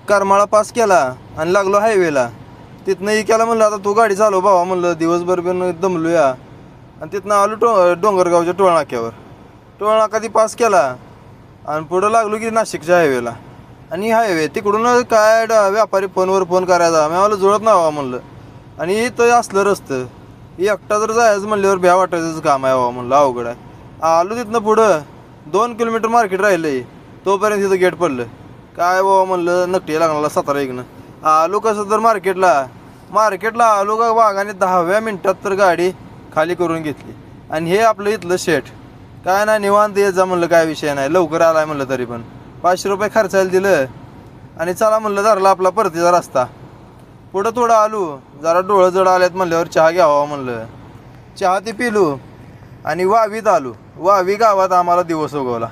Karmala pass केला आणि लागलो हायवेला. तिथनं इक्याला म्हणलं आता तू गाडी चालव भावा, म्हणलं दिवसभर पण दमलूया. आणि तिथनं आलो डोंगरगावच्या टोळनाक्यावर. टोळनाका ती पास केला आणि पुढं लागलो की नाशिकच्या हायवेला. आणि हायवे तिकडून काय व्यापारी फोनवर फोन करायचा, मी मला जुळत नाही म्हणलं. आणि इथं असलं रस्तं एकटा जर जायचं म्हणल्यावर भ्या वाटायचंच काम आहे बाबा, म्हणलं अवघड आहे. आलो तिथनं पुढं 2 किलोमीटर मार्केट राहिलं तोपर्यंत तिथं गेट पडलं. काय बाबा म्हणलं नकटी लागला सातारा इकडनं. आलो कसं तर मार्केटला आलो का वाघाने 10व्या मिनिटात तर गाडी खाली करून घेतली. आणि हे आपलं इथलं शेठ काय नाही निवांत येत जा म्हणलं, काय विषय नाही, लवकर आलाय म्हणलं. तरी पण 500 रुपये खर्चायला दिलं आणि चला म्हणलं धरला आपला परतीचा रस्ता. पुढं थोडं आलो, जरा डोळं जड आल्यात म्हणल्यावर चहा घ्यावा म्हणलं. चहा ती पिलो आणि वावीत आलो. वावी गावात आम्हाला दिवस उगवला.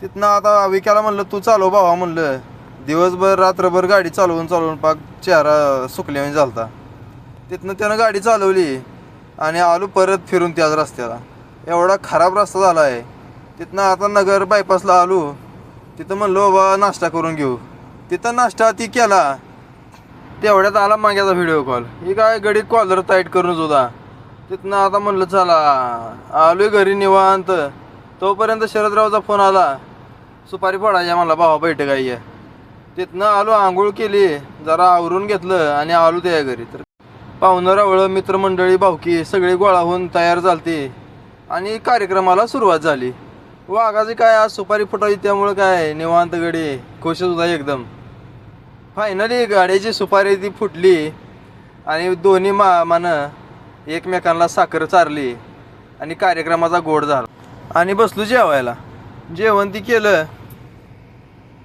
तिथनं आता वाविक्याला म्हणलं तू चालव भावा म्हणलं. दिवसभर रात्रभर गाडी चालवून पाक चेहरा सुकल्याने झालता. तिथनं त्यानं गाडी चालवली आणि आलो परत फिरून त्याच रस्त्याला. एवढा खराब रस्ता झाला आहे. तिथनं आता नगर बायपासला आलो. तिथं म्हणलो बाबा नाश्ता करून घेऊ. तिथं नाश्ता ती केला. तेवढ्यात आला माग्याचा व्हिडिओ कॉल. ही काय गडी कॉलर टाईट करूनच होता. तिथनं आता म्हणलं चला आलोय घरी निवांत. तोपर्यंत शरदरावचा फोन आला, सुपारी फोडायच्या मला भावा बैठक आहे. तिथनं आलो, आंघोळ केली, जरा आवरून घेतलं आणि आलो त्या घरी. तर पाहुणं रावळं मित्रमंडळी भावकी सगळे गोळा होऊन तयार झालते आणि कार्यक्रमाला सुरुवात झाली. वाघाची काय आज सुपारी फुटायची त्यामुळं काय निवांत गडी खुशच होता एकदम. फायनली गाड्याची सुपारी ती फुटली आणि दोन्ही मामानं एकमेकांना साखर चारली आणि कार्यक्रमाचा गोड झाला. आणि बसलो जेवायला. जेवण ती केलं